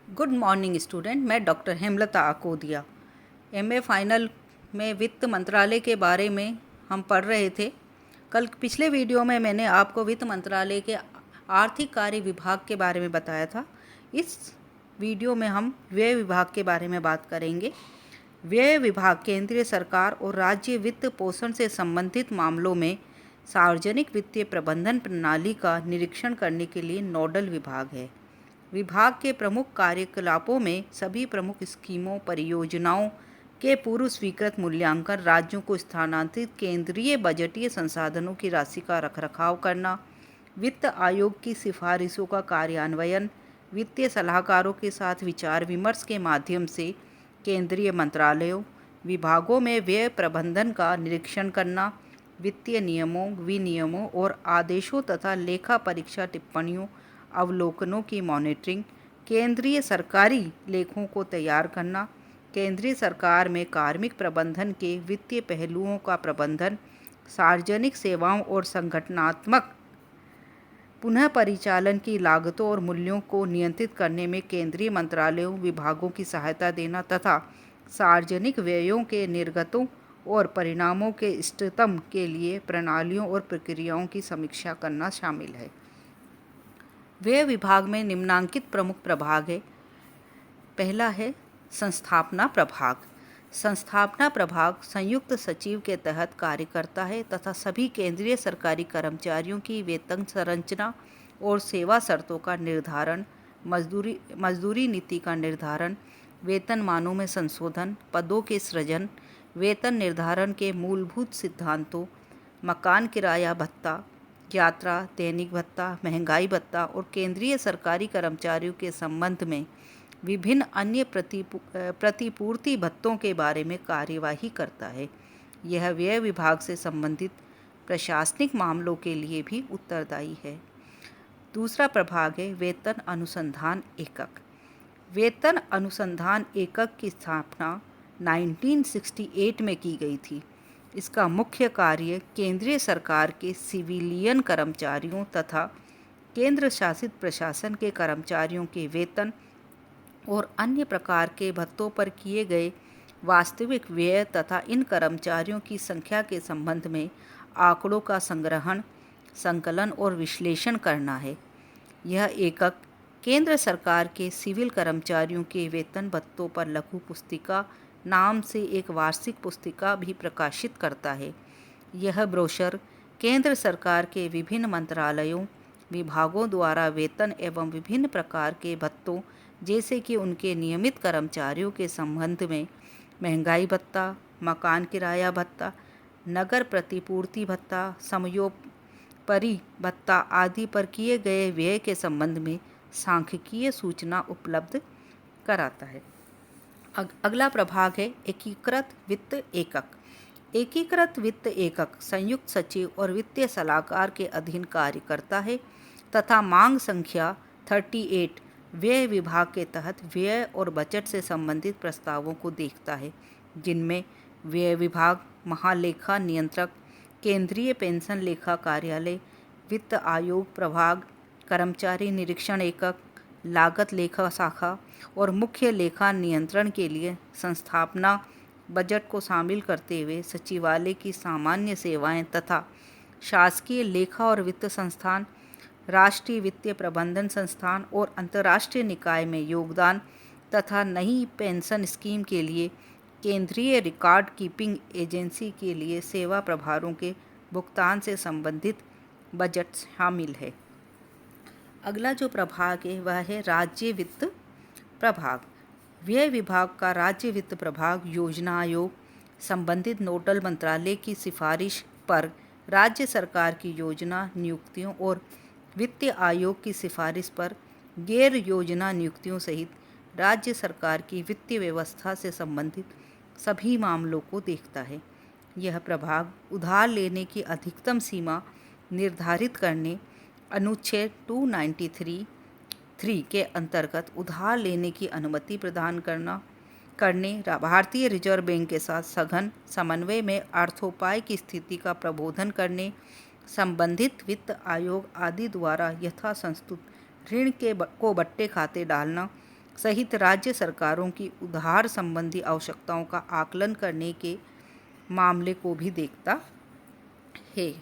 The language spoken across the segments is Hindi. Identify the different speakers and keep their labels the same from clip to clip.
Speaker 1: Good morning student. मैं doctor Hemlata Akodiya. MA final में वित्त मंत्रालय के बारे में हम पढ़ रहे थे। पिछले वीडियो में मैंने आपको वित्त मंत्रालय के आर्थिक कार्य विभाग के बारे में बताया था। इस वीडियो में हम व्यय विभाग के बारे में बात करेंगे। व्यय विभाग केंद्रीय सरकार और राज्य वित्त पोषण से संबंधित मामलों में सार्वजनिक वित्तीय प्रबंधन प्रणाली का निरीक्षण करने के लिए नोडल विभाग है। विभाग के प्रमुख कार्यकलापों में सभी प्रमुख स्कीमों परियोजनाओं के पूर्व स्वीकृत मूल्यांकन, राज्यों को स्थानांतरित केंद्रीय बजटीय संसाधनों की राशि का रखरखाव करना, वित्त आयोग की सिफारिशों का कार्यान्वयन, वित्तीय सलाहकारों के साथ विचार विमर्श के माध्यम से केंद्रीय मंत्रालयों विभागों में व्यय प्रबंधन का निरीक्षण करना, वित्तीय नियमों विनियमों और आदेशों तथा लेखा परीक्षा टिप्पणियों अवलोकनों की मॉनिटरिंग, केंद्रीय सरकारी लेखों को तैयार करना, केंद्रीय सरकार में कार्मिक प्रबंधन के वित्तीय पहलुओं का प्रबंधन, सार्वजनिक सेवाओं और संगठनात्मक पुनः परिचालन की लागतों और मूल्यों को नियंत्रित करने में केंद्रीय मंत्रालयों विभागों की सहायता देना तथा सार्वजनिक व्ययों के निर्गतों और परिणामों के इष्टतम के लिए प्रणालियों और प्रक्रियाओं की समीक्षा करना शामिल है। व्यय विभाग में निम्नांकित प्रमुख प्रभाग है। पहला है संस्थापना प्रभाग। संस्थापना प्रभाग संयुक्त सचिव के तहत कार्य करता है तथा सभी केंद्रीय सरकारी कर्मचारियों की वेतन संरचना और सेवा शर्तों का निर्धारण, मजदूरी नीति का निर्धारण, वेतनमानों में संशोधन, पदों के सृजन, वेतन निर्धारण के मूलभूत सिद्धांतों, मकान किराया भत्ता, यात्रा, दैनिक भत्ता, महंगाई भत्ता और केंद्रीय सरकारी कर्मचारियों के संबंध में विभिन्न अन्य प्रतिपूर्ति भत्तों के बारे में कार्यवाही करता है। यह व्यय विभाग से संबंधित प्रशासनिक मामलों के लिए भी उत्तरदायी है। दूसरा प्रभाग है वेतन अनुसंधान एकक। वेतन अनुसंधान एकक की स्थापना 1968 में की गई थी। इसका मुख्य कार्य केंद्रीय सरकार के सिविलियन कर्मचारियों तथा केंद्र शासित प्रशासन के कर्मचारियों के वेतन और अन्य प्रकार के भत्तों पर किए गए वास्तविक व्यय तथा इन कर्मचारियों की संख्या के संबंध में आंकड़ों का संग्रहण, संकलन और विश्लेषण करना है। यह एकक केंद्र सरकार के सिविल कर्मचारियों के वेतन भत्तों पर लघु पुस्तिका नाम से एक वार्षिक पुस्तिका भी प्रकाशित करता है। यह ब्रोशर केंद्र सरकार के विभिन्न मंत्रालयों विभागों द्वारा वेतन एवं विभिन्न प्रकार के भत्तों जैसे कि उनके नियमित कर्मचारियों के संबंध में महंगाई भत्ता, मकान किराया भत्ता, नगर प्रतिपूर्ति भत्ता, समयोपरि भत्ता आदि पर किए गए व्यय के संबंध में सांख्यिकीय सूचना उपलब्ध कराता है। अगला प्रभाग है एकीकृत वित्त एकक। एकीकृत वित्त एकक संयुक्त सचिव और वित्तीय सलाहकार के अधीन कार्य करता है तथा मांग संख्या 38 व्यय विभाग के तहत व्यय और बजट से संबंधित प्रस्तावों को देखता है, जिनमें व्यय विभाग, महालेखा नियंत्रक, केंद्रीय पेंशन लेखा कार्यालय, वित्त आयोग प्रभाग, कर्मचारी निरीक्षण एकक, लागत लेखा शाखा और मुख्य लेखा नियंत्रण के लिए संस्थापना बजट को शामिल करते हुए सचिवालय की सामान्य सेवाएं तथा शासकीय लेखा और वित्त संस्थान, राष्ट्रीय वित्तीय प्रबंधन संस्थान और अंतर्राष्ट्रीय निकाय में योगदान तथा नई पेंशन स्कीम के लिए केंद्रीय रिकॉर्ड कीपिंग एजेंसी के लिए सेवा प्रभारों के भुगतान से संबंधित बजट शामिल है। अगला जो प्रभाग है वह है राज्य वित्त प्रभाग। व्यय विभाग का राज्य वित्त प्रभाग योजना आयोग संबंधित नोडल मंत्रालय की सिफारिश पर राज्य सरकार की योजना नियुक्तियों और वित्तीय आयोग की सिफारिश पर गैर योजना नियुक्तियों सहित राज्य सरकार की वित्तीय व्यवस्था से संबंधित सभी मामलों को देखता है। यह प्रभाग उधार लेने की अधिकतम सीमा निर्धारित करने, अनुच्छेद 293 के अंतर्गत उधार लेने की अनुमति प्रदान करने, भारतीय रिजर्व बैंक के साथ सघन समन्वय में अर्थोपाय की स्थिति का प्रबोधन करने, संबंधित वित्त आयोग आदि द्वारा यथासंस्तुत ऋण को बट्टे खाते डालना, सहित राज्य सरकारों की उधार संबंधी आवश्यकताओं का आकलन करने के मामले को भी देखता है।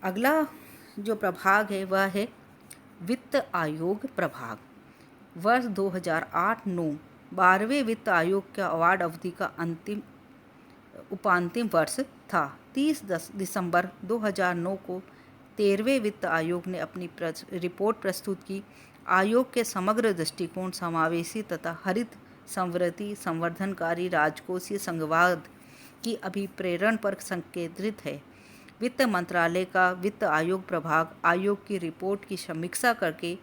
Speaker 1: अगला जो प्रभाग है वह है वित्त आयोग प्रभाग। वर्ष 2008-9 12वें वित्त आयोग के अवार्ड अवधि का उपांतिम वर्ष था। 30 दिसंबर 2009 को 13वें वित्त आयोग ने अपनी रिपोर्ट प्रस्तुत की। आयोग के समग्र दृष्टिकोण समावेशी तथा हरित समृद्धि संवर्धनकारी राजकोषीय संघवाद की अभिप्रेरण पर संकेंद्रित है। वित्त मंत्रालय का वित्त आयोग प्रभाग आयोग की रिपोर्ट की समीक्षा करके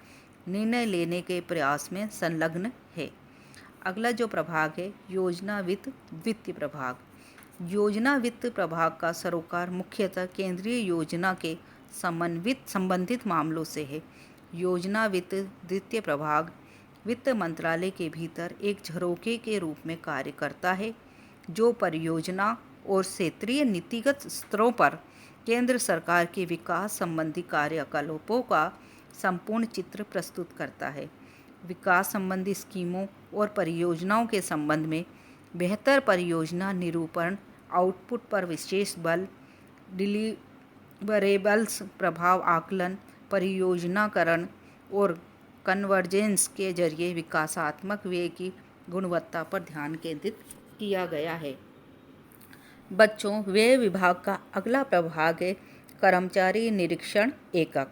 Speaker 1: निर्णय लेने के प्रयास में संलग्न है। अगला जो प्रभाग है योजना वित्त प्रभाग। योजना वित्त प्रभाग का सरोकार मुख्यतः केंद्रीय योजना के संबंधित मामलों से है। योजना वित्त प्रभाग वित्त मंत्रालय के भीतर एक झरोखे के रूप में कार्य करता है, जो परियोजना और क्षेत्रीय नीतिगत स्तरों पर केंद्र सरकार के विकास संबंधी कार्यकलापों का संपूर्ण चित्र प्रस्तुत करता है। विकास संबंधी स्कीमों और परियोजनाओं के संबंध में बेहतर परियोजना निरूपण, आउटपुट पर विशेष बल, डिलीवरेबल्स प्रभाव आकलन, परियोजनाकरण और कन्वर्जेंस के जरिए विकासात्मक व्यय की गुणवत्ता पर ध्यान केंद्रित किया गया है। बच्चों, व्यय विभाग का अगला प्रभाग है कर्मचारी निरीक्षण एकक।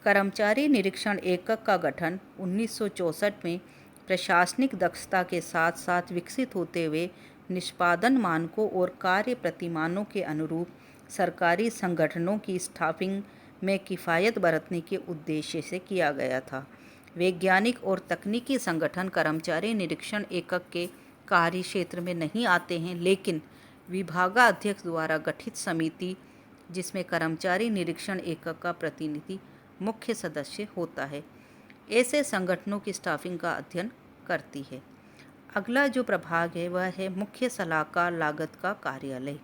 Speaker 1: कर्मचारी निरीक्षण एकक का गठन 1964 में प्रशासनिक दक्षता के साथ साथ विकसित होते हुए निष्पादन मानकों और कार्य प्रतिमानों के अनुरूप सरकारी संगठनों की स्टाफिंग में किफ़ायत बरतने के उद्देश्य से किया गया था। वैज्ञानिक और तकनीकी संगठन कर्मचारी निरीक्षण एकक के कार्य क्षेत्र में नहीं आते हैं, लेकिन विभागाध्यक्ष द्वारा गठित समिति, जिसमें कर्मचारी निरीक्षण एकक का प्रतिनिधि मुख्य सदस्य होता है, ऐसे संगठनों की स्टाफिंग का अध्ययन करती है। अगला जो प्रभाग है वह है मुख्य सलाहकार लागत का कार्यालय।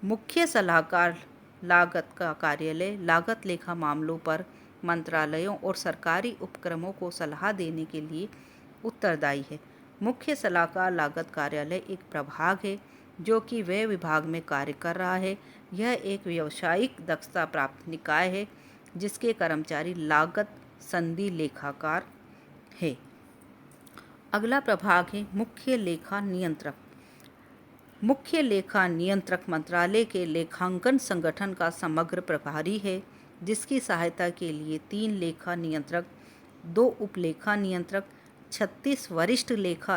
Speaker 1: मुख्य सलाहकार लागत का कार्यालय लागत लेखा मामलों पर मंत्रालयों और सरकारी उपक्रमों को सलाह देने के लिए उत्तरदायी है। मुख्य सलाहकार लागत कार्यालय एक प्रभाग है जो कि व्यय विभाग में कार्य कर रहा है। यह एक व्यावसायिक दक्षता प्राप्त निकाय है जिसके कर्मचारी लागत संधि लेखाकार है। अगला प्रभाग है मुख्य लेखा नियंत्रक। मुख्य लेखा नियंत्रक मंत्रालय के लेखांकन संगठन का समग्र प्रभारी है, जिसकी सहायता के लिए 3 लेखा नियंत्रक, 2 उपलेखा नियंत्रक, 36 वरिष्ठ लेखा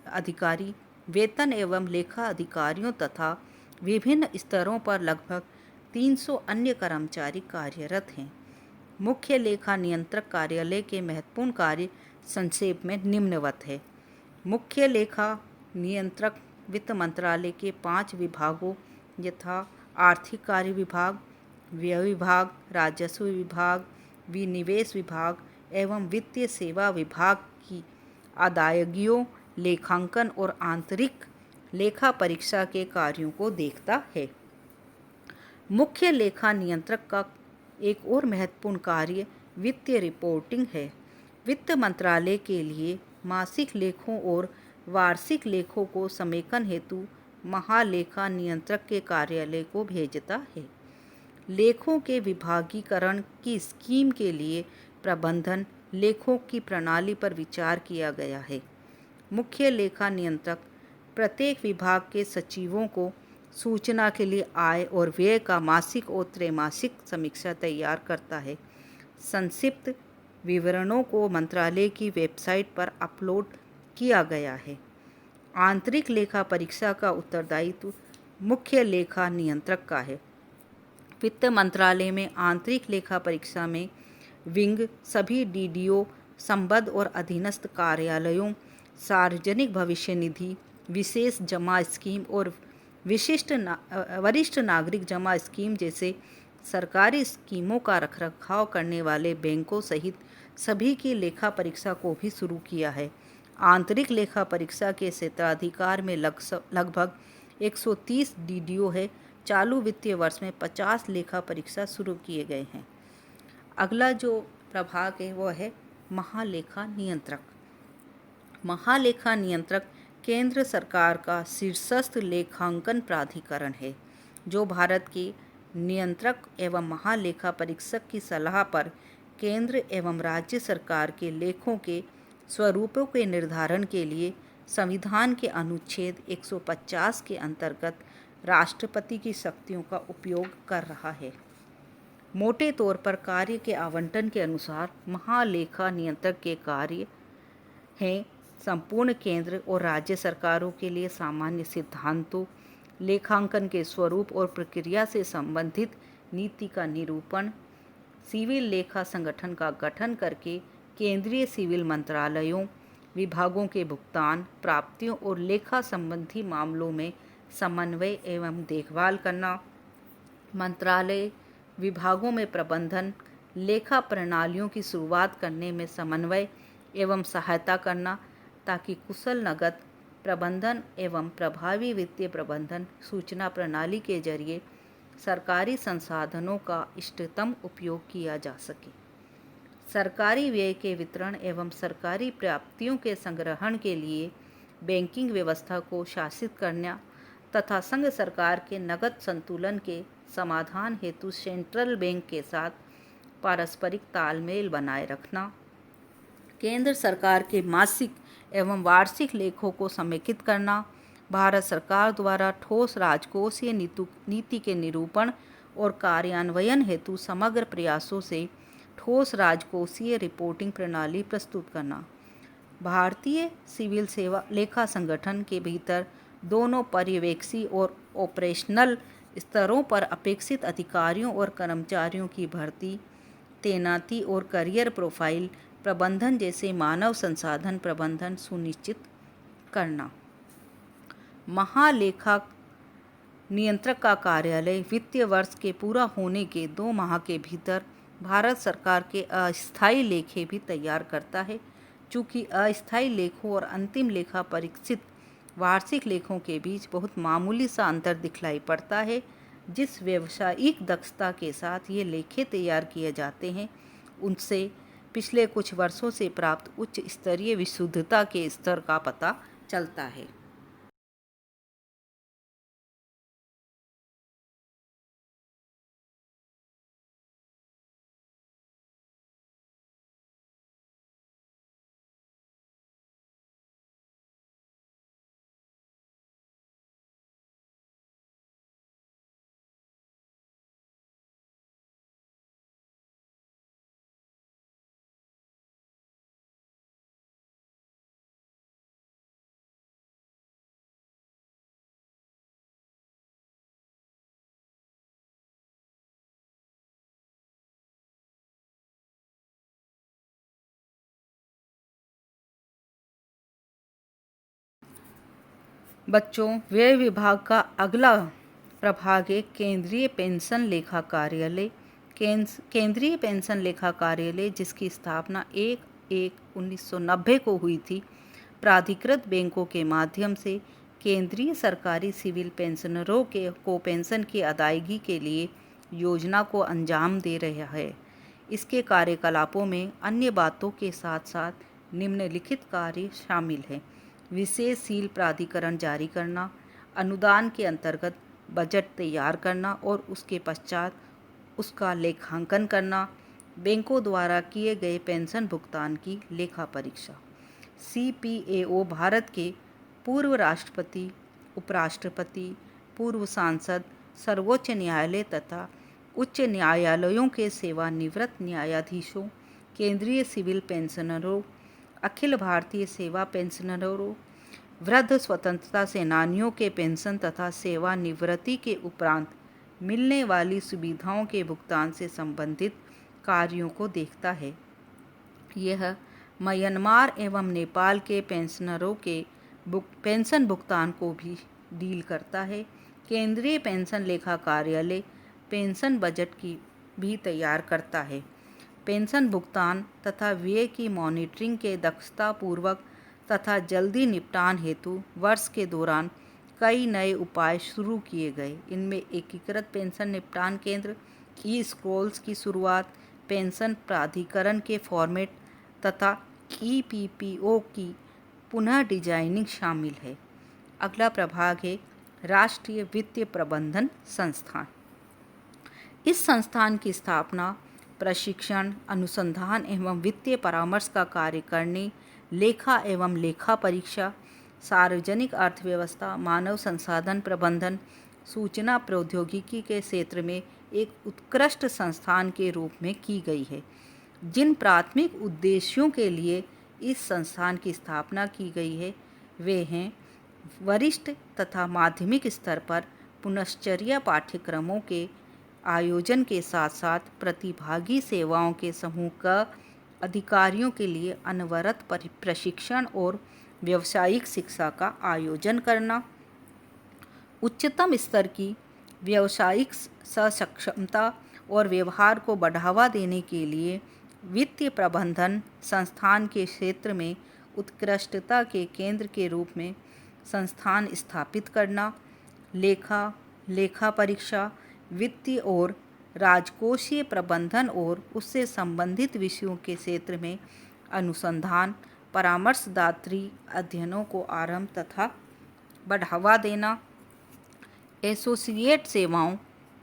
Speaker 1: अधिकारी, वेतन एवं लेखा अधिकारियों तथा विभिन्न स्तरों पर लगभग 300 अन्य कर्मचारी कार्यरत हैं। मुख्य लेखा नियंत्रक कार्यालय के महत्वपूर्ण कार्य संक्षेप में निम्नवत है। मुख्य लेखा नियंत्रक वित्त मंत्रालय के 5 विभागों यथा आर्थिक कार्य विभाग, व्यय विभाग, राजस्व विभाग, विनिवेश विभाग एवं वित्तीय सेवा विभाग की अदायगियों, लेखांकन और आंतरिक लेखा परीक्षा के कार्यों को देखता है। मुख्य लेखा नियंत्रक का एक और महत्वपूर्ण कार्य वित्तीय रिपोर्टिंग है। वित्त मंत्रालय के लिए मासिक लेखों और वार्षिक लेखों को समेकन हेतु महालेखा नियंत्रक के कार्यालय को भेजता है। लेखों के विभागीकरण की स्कीम के लिए प्रबंधन लेखों की प्रणाली पर विचार किया गया है। मुख्य लेखा नियंत्रक प्रत्येक विभाग के सचिवों को सूचना के लिए आय और व्यय का मासिक और त्रैमासिक समीक्षा तैयार करता है। संक्षिप्त विवरणों को मंत्रालय की वेबसाइट पर अपलोड किया गया है। आंतरिक लेखा परीक्षा का उत्तरदायित्व मुख्य लेखा नियंत्रक का है। वित्त मंत्रालय में आंतरिक लेखा परीक्षा में विंग सभी डीडीओ, संबद्ध और अधीनस्थ कार्यालयों, सार्वजनिक भविष्य निधि, विशेष जमा स्कीम और वरिष्ठ नागरिक जमा स्कीम जैसे सरकारी स्कीमों का रखरखाव करने वाले बैंकों सहित सभी की लेखा परीक्षा को भी शुरू किया है। आंतरिक लेखा परीक्षा के क्षेत्राधिकार में लगभग 130 डीडीओ है। चालू वित्तीय वर्ष में 50 लेखा परीक्षा शुरू किए गए हैं। अगला जो प्रभाग है वो है महालेखा नियंत्रक। महालेखा नियंत्रक केंद्र सरकार का शीर्षस्थ लेखांकन प्राधिकरण है, जो भारत के नियंत्रक एवं महालेखा परीक्षक की सलाह पर केंद्र एवं राज्य सरकार के लेखों के स्वरूपों के निर्धारण के लिए संविधान के अनुच्छेद 150 के अंतर्गत राष्ट्रपति की शक्तियों का उपयोग कर रहा है। मोटे तौर पर कार्य के आवंटन के अनुसार महालेखा नियंत्रक के कार्य हैं संपूर्ण केंद्र और राज्य सरकारों के लिए सामान्य सिद्धांतों, लेखांकन के स्वरूप और प्रक्रिया से संबंधित नीति का निरूपण, सिविल लेखा संगठन का गठन करके केंद्रीय सिविल मंत्रालयों, विभागों के भुगतान, प्राप्तियों और लेखा संबंधी मामलों में समन्वय एवं देखभाल करना, मंत्रालय विभागों में प्रबंधन, लेखा प्रणालियों की शुरुआत करने में समन्वय एवं सहायता करना, ताकि कुशल नकद प्रबंधन एवं प्रभावी वित्तीय प्रबंधन सूचना प्रणाली के जरिए सरकारी संसाधनों का इष्टतम उपयोग किया जा सके। सरकारी व्यय के वितरण एवं सरकारी प्राप्तियों के संग्रहण के लिए बैंकिंग व्यवस्था को शासित करना तथा संघ सरकार के नकद संतुलन के समाधान हेतु सेंट्रल बैंक के साथ पारस्परिक तालमेल बनाए रखना, केंद्र सरकार के मासिक एवं वार्षिक लेखों को समेकित करना, भारत सरकार द्वारा ठोस राजकोषीय नीति के निरूपण और कार्यान्वयन हेतु समग्र प्रयासों से ठोस राजकोषीय रिपोर्टिंग प्रणाली प्रस्तुत करना, भारतीय सिविल सेवा लेखा संगठन के भीतर दोनों पर्यवेक्षी और ऑपरेशनल स्तरों पर अपेक्षित अधिकारियों और कर्मचारियों की भर्ती, तैनाती और करियर प्रोफाइल प्रबंधन जैसे मानव संसाधन प्रबंधन सुनिश्चित करना। महालेखा नियंत्रक का कार्यालय वित्तीय वर्ष के पूरा होने के 2 माह के भीतर भारत सरकार के अस्थायी लेखे भी तैयार करता है। चूँकि अस्थायी लेखों और अंतिम लेखा परीक्षित वार्षिक लेखों के बीच बहुत मामूली सा अंतर दिखलाई पड़ता है, जिस व्यावसायिक दक्षता के साथ ये लेखे तैयार किए जाते हैं, उनसे पिछले कुछ वर्षों से प्राप्त उच्च स्तरीय विशुद्धता के स्तर का पता चलता है। बच्चों, व्यय विभाग का अगला प्रभाग है केंद्रीय पेंशन लेखा कार्यालय। केंद्रीय पेंशन लेखा कार्यालय, जिसकी स्थापना 1/1/1990 को हुई थी, प्राधिकृत बैंकों के माध्यम से केंद्रीय सरकारी सिविल पेंशनरों को पेंशन की अदायगी के लिए योजना को अंजाम दे रहा है। इसके कार्यकलापों में अन्य बातों के साथ साथ निम्नलिखित कार्य शामिल हैं: विशेष सील प्राधिकरण जारी करना, अनुदान के अंतर्गत बजट तैयार करना और उसके पश्चात उसका लेखांकन करना, बैंकों द्वारा किए गए पेंशन भुगतान की लेखा परीक्षा। CPAO भारत के पूर्व राष्ट्रपति, उपराष्ट्रपति, पूर्व सांसद, सर्वोच्च न्यायालय तथा उच्च न्यायालयों के सेवानिवृत्त न्यायाधीशों, केंद्रीय सिविल पेंशनरों, अखिल भारतीय सेवा पेंशनरों, वृद्ध स्वतंत्रता सेनानियों के पेंशन तथा सेवानिवृत्ति के उपरांत मिलने वाली सुविधाओं के भुगतान से संबंधित कार्यों को देखता है। यह म्यांमार एवं नेपाल के पेंशनरों के पेंशन भुगतान को भी डील करता है। केंद्रीय पेंशन लेखा कार्यालय पेंशन बजट की भी तैयार करता है। पेंशन भुगतान तथा व्यय की मॉनिटरिंग के दक्षतापूर्वक तथा जल्दी निपटान हेतु वर्ष के दौरान कई नए उपाय शुरू किए गए। इनमें एकीकृत पेंशन निपटान केंद्र, ई-स्क्रॉल्स की शुरुआत, पेंशन प्राधिकरण के फॉर्मेट, तथा ईपीपीओ की पुनः डिजाइनिंग शामिल है। अगला प्रभाग है राष्ट्रीय वित्तीय प्रबंधन संस्थान। इस संस्थान की स्थापना प्रशिक्षण, अनुसंधान एवं वित्तीय परामर्श का कार्य करने, लेखा एवं लेखा परीक्षा, सार्वजनिक अर्थव्यवस्था, मानव संसाधन प्रबंधन, सूचना प्रौद्योगिकी के क्षेत्र में एक उत्कृष्ट संस्थान के रूप में की गई है। जिन प्राथमिक उद्देश्यों के लिए इस संस्थान की स्थापना की गई है वे हैं वरिष्ठ तथा माध्यमिक स्तर पर पुनश्चर्या पाठ्यक्रमों के आयोजन के साथ साथ प्रतिभागी सेवाओं के समूह का अधिकारियों के लिए अनवरत प्रशिक्षण और व्यावसायिक शिक्षा का आयोजन करना, उच्चतम स्तर की व्यावसायिक सक्षमता और व्यवहार को बढ़ावा देने के लिए वित्तीय प्रबंधन संस्थान के क्षेत्र में उत्कृष्टता के केंद्र के रूप में संस्थान स्थापित करना, लेखा परीक्षा, वित्तीय और राजकोषीय प्रबंधन और उससे संबंधित विषयों के क्षेत्र में अनुसंधान, परामर्शदात्री अध्ययनों को आरंभ तथा बढ़ावा देना, एसोसिएट सेवाओं,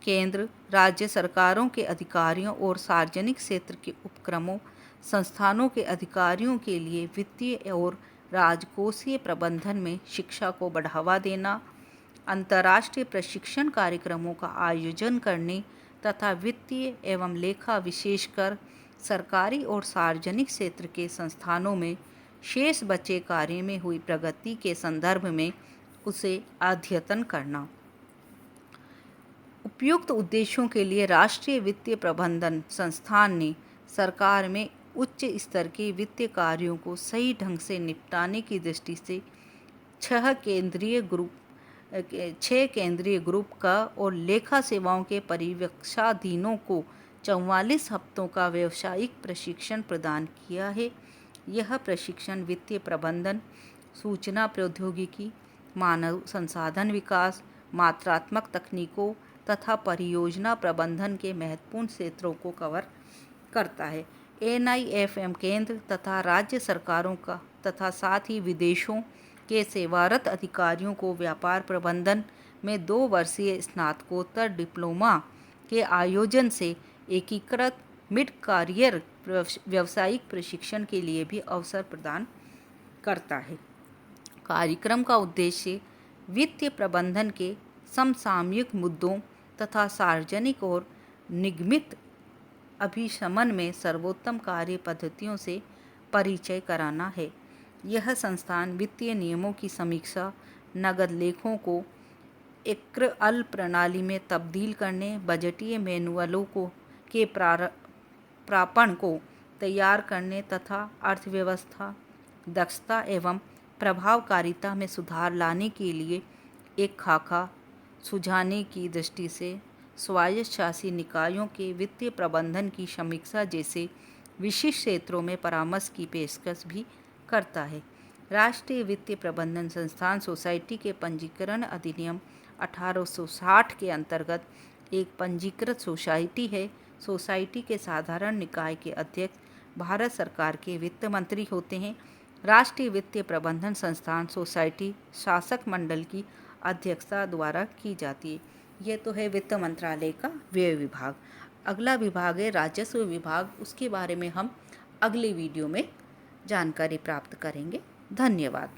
Speaker 1: केंद्र राज्य सरकारों के अधिकारियों और सार्वजनिक क्षेत्र के उपक्रमों संस्थानों के अधिकारियों के लिए वित्तीय और राजकोषीय प्रबंधन में शिक्षा को बढ़ावा देना, अंतर्राष्ट्रीय प्रशिक्षण कार्यक्रमों का आयोजन करने तथा वित्तीय एवं लेखा विशेषकर सरकारी और सार्वजनिक क्षेत्र के संस्थानों में शेष बचे कार्य में हुई प्रगति के संदर्भ में उसे अद्यतन करना। उपयुक्त उद्देश्यों के लिए राष्ट्रीय वित्तीय प्रबंधन संस्थान ने सरकार में उच्च स्तर के वित्तीय कार्यों को सही ढंग से निपटाने की दृष्टि से 6 केंद्रीय ग्रुप का और लेखा सेवाओं के परिवीक्षाधीनों को 44 हफ्तों का व्यावसायिक प्रशिक्षण प्रदान किया है। यह प्रशिक्षण वित्तीय प्रबंधन, सूचना प्रौद्योगिकी, मानव संसाधन विकास, मात्रात्मक तकनीकों तथा परियोजना प्रबंधन के महत्वपूर्ण क्षेत्रों को कवर करता है। NIFM केंद्र तथा राज्य सरकारों का तथा साथ ही विदेशों के सेवारत अधिकारियों को व्यापार प्रबंधन में 2 वर्षीय स्नातकोत्तर डिप्लोमा के आयोजन से एकीकृत मिड करियर व्यावसायिक प्रशिक्षण के लिए भी अवसर प्रदान करता है। कार्यक्रम का उद्देश्य वित्तीय प्रबंधन के समसामयिक मुद्दों तथा सार्वजनिक और निगमित अभिशमन में सर्वोत्तम कार्य पद्धतियों से परिचय कराना है। यह संस्थान वित्तीय नियमों की समीक्षा, नगद लेखों को एक्सेल प्रणाली में तब्दील करने, बजटीय मैनुअलों के प्रापण को तैयार करने तथा अर्थव्यवस्था, दक्षता एवं प्रभावकारिता में सुधार लाने के लिए एक खाका सुझाने की दृष्टि से स्वायत्त शासी निकायों के वित्तीय प्रबंधन की समीक्षा जैसे विशिष्ट क्षेत्रों में परामर्श की पेशकश भी करता है। राष्ट्रीय वित्तीय प्रबंधन संस्थान सोसाइटी के पंजीकरण अधिनियम 1860 के अंतर्गत एक पंजीकृत सोसाइटी है। सोसाइटी के साधारण निकाय के अध्यक्ष भारत सरकार के वित्त मंत्री होते हैं। राष्ट्रीय वित्तीय प्रबंधन संस्थान सोसाइटी शासक मंडल की अध्यक्षता द्वारा की जाती है। ये तो है वित्त मंत्रालय का व्यय विभाग। अगला विभाग है राजस्व विभाग। उसके बारे में हम अगले वीडियो में जानकारी प्राप्त करेंगे। धन्यवाद।